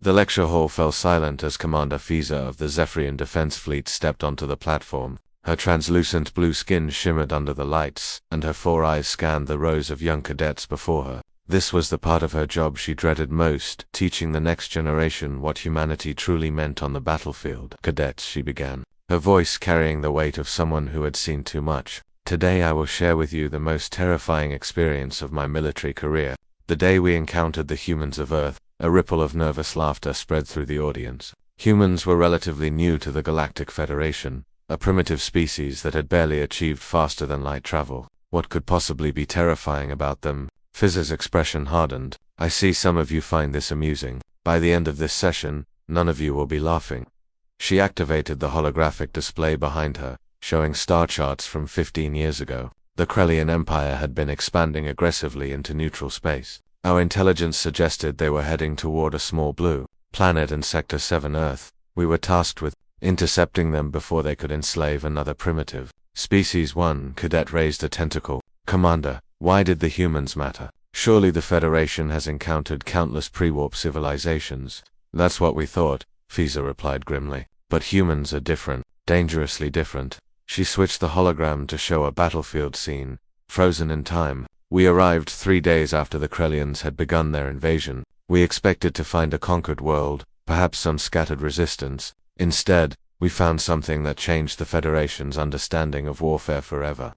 The lecture hall fell silent as Commander Fiza of the Zephyrian Defense Fleet stepped onto the platform. Her translucent blue skin shimmered under the lights, and her 4 eyes scanned the rows of young cadets before her. This was the part of her job she dreaded most, teaching the next generation what humanity truly meant on the battlefield. "Cadets," she began, her voice carrying the weight of someone who had seen too much. "Today I will share with you the most terrifying experience of my military career. The day we encountered the humans of Earth." A ripple of nervous laughter spread through the audience. Humans were relatively new to the Galactic Federation, a primitive species that had barely achieved faster-than-light travel. What could possibly be terrifying about them? Fizz's expression hardened. "I see some of you find this amusing. By the end of this session, none of you will be laughing." She activated the holographic display behind her, showing star charts from 15 years ago. The Krellian Empire had been expanding aggressively into neutral space. Our intelligence suggested they were heading toward a small blue planet in Sector 7 Earth. We were tasked with intercepting them before they could enslave another primitive. Species 1 cadet raised a tentacle. "Commander, why did the humans matter? Surely the Federation has encountered countless pre-warp civilizations." "That's what we thought," Fiza replied grimly. "But humans are different, dangerously different." She switched the hologram to show a battlefield scene, frozen in time. "We arrived 3 days after the Krellians had begun their invasion. We expected to find a conquered world, perhaps some scattered resistance. Instead, we found something that changed the Federation's understanding of warfare forever."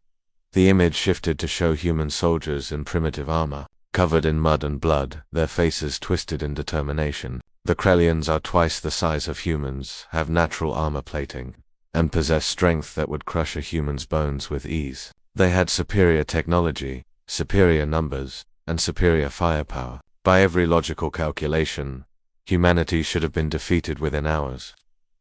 The image shifted to show human soldiers in primitive armor, covered in mud and blood, their faces twisted in determination. "The Krellians are twice the size of humans, have natural armor plating, and possess strength that would crush a human's bones with ease. They had superior technology, superior numbers, and superior firepower. By every logical calculation, humanity should have been defeated within hours."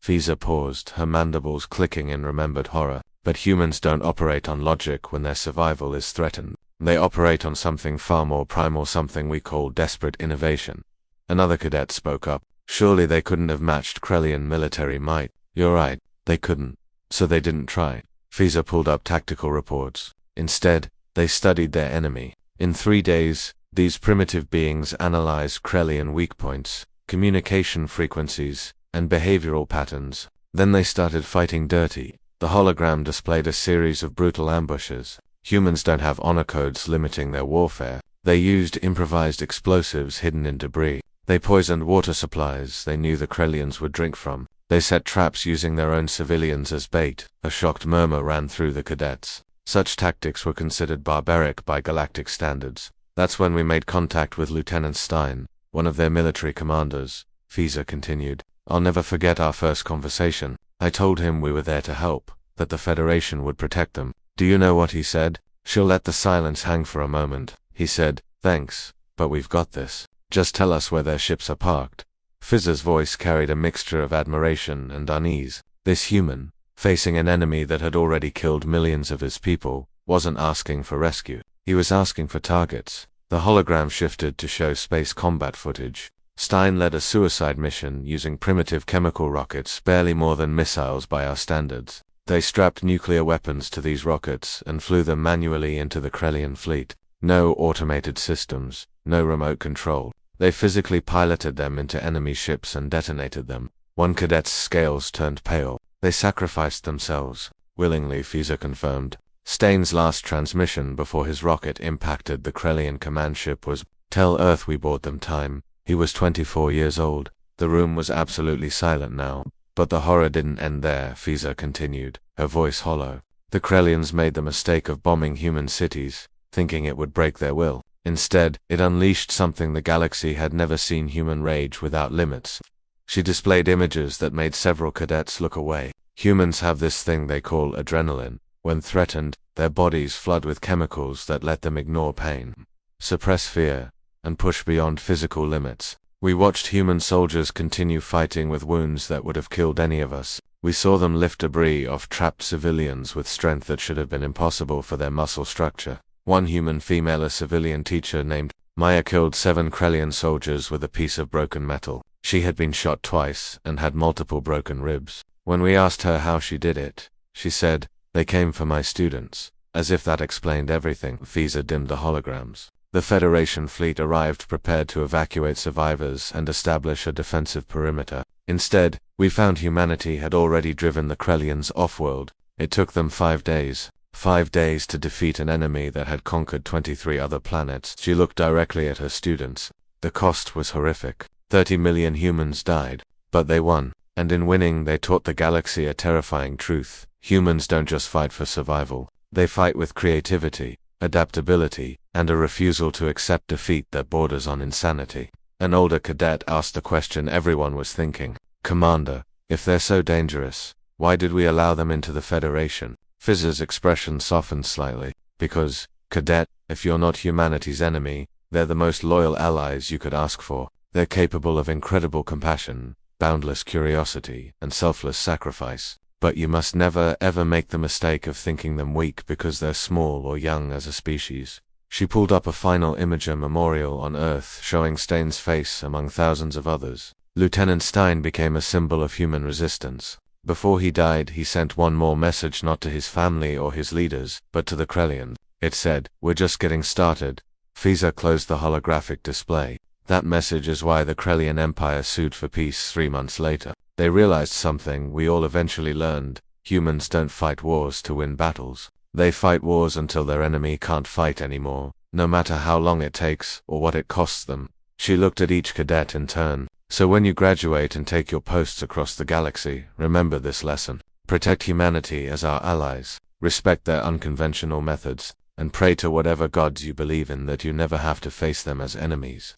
Fiza paused, her mandibles clicking in remembered horror. "But humans don't operate on logic when their survival is threatened. They operate on something far more primal, something we call desperate innovation." Another cadet spoke up. "Surely they couldn't have matched Krellian military might." "You're right, they couldn't. So they didn't try." Fiza pulled up tactical reports. "Instead, they studied their enemy. In 3 days, these primitive beings analyzed Krellian weak points, communication frequencies, and behavioral patterns. Then they started fighting dirty." The hologram displayed a series of brutal ambushes. Humans don't have honor codes limiting their warfare. They used improvised explosives hidden in debris. They poisoned water supplies they knew the Krellians would drink from. They set traps using their own civilians as bait. A shocked murmur ran through the cadets. Such tactics were considered barbaric by galactic standards. "That's when we made contact with Lieutenant Stein, one of their military commanders," Fiza continued. "I'll never forget our first conversation. I told him we were there to help, that the Federation would protect them. Do you know what he said?" "She'll let the silence hang for a moment." He said, "Thanks, but we've got this. Just tell us where their ships are parked." Fiza's voice carried a mixture of admiration and unease. This human, facing an enemy that had already killed millions of his people, wasn't asking for rescue. He was asking for targets. The hologram shifted to show space combat footage. Stein led a suicide mission using primitive chemical rockets, barely more than missiles by our standards. They strapped nuclear weapons to these rockets and flew them manually into the Krellian fleet. No automated systems, no remote control. They physically piloted them into enemy ships and detonated them. One cadet's scales turned pale. "They sacrificed themselves." "Willingly," Fiza confirmed. Stein's last transmission before his rocket impacted the Krellian command ship was, "Tell Earth we bought them time." He was 24 years old. The room was absolutely silent now. "But the horror didn't end there," Fiza continued, her voice hollow. "The Krellians made the mistake of bombing human cities, thinking it would break their will. Instead, it unleashed something the galaxy had never seen: human rage without limits." She displayed images that made several cadets look away. "Humans have this thing they call adrenaline. When threatened, their bodies flood with chemicals that let them ignore pain, suppress fear, and push beyond physical limits. We watched human soldiers continue fighting with wounds that would have killed any of us. We saw them lift debris off trapped civilians with strength that should have been impossible for their muscle structure. One human female, a civilian teacher named Maya, killed 7 Krellian soldiers with a piece of broken metal. She had been shot twice and had multiple broken ribs. When we asked her how she did it, she said, "They came for my students." As if that explained everything, Fiza dimmed the holograms. The Federation fleet arrived prepared to evacuate survivors and establish a defensive perimeter. Instead, we found humanity had already driven the Krellians off-world. It took them 5 days. 5 days to defeat an enemy that had conquered 23 other planets. She looked directly at her students. The cost was horrific. 30 million humans died. But they won. And in winning, they taught the galaxy a terrifying truth. Humans don't just fight for survival. They fight with creativity, adaptability, and a refusal to accept defeat that borders on insanity. An older cadet asked the question everyone was thinking. Commander, if they're so dangerous, why did we allow them into the Federation? Fizz's expression softened slightly. Because, cadet, if you're not humanity's enemy, they're the most loyal allies you could ask for. They're capable of incredible compassion, boundless curiosity, and selfless sacrifice. But you must never ever make the mistake of thinking them weak because they're small or young as a species. She pulled up a final Imager memorial on Earth showing Stain's face among thousands of others. Lieutenant Stein became a symbol of human resistance. Before he died, he sent one more message not to his family or his leaders, but to the Krellians. It said, "We're just getting started." Fiza closed the holographic display. That message is why the Krellian Empire sued for peace 3 months later. They realized something we all eventually learned. Humans don't fight wars to win battles. They fight wars until their enemy can't fight anymore, no matter how long it takes or what it costs them. She looked at each cadet in turn. So when you graduate and take your posts across the galaxy, remember this lesson. Protect humanity as our allies, respect their unconventional methods, and pray to whatever gods you believe in that you never have to face them as enemies.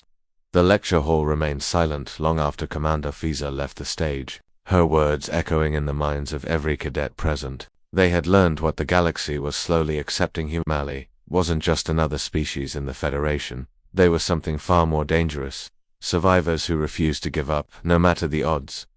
The lecture hall remained silent long after Commander Fiza left the stage, her words echoing in the minds of every cadet present. They had learned what the galaxy was slowly accepting. Humanity wasn't just another species in the Federation. They were something far more dangerous. Survivors who refused to give up, no matter the odds.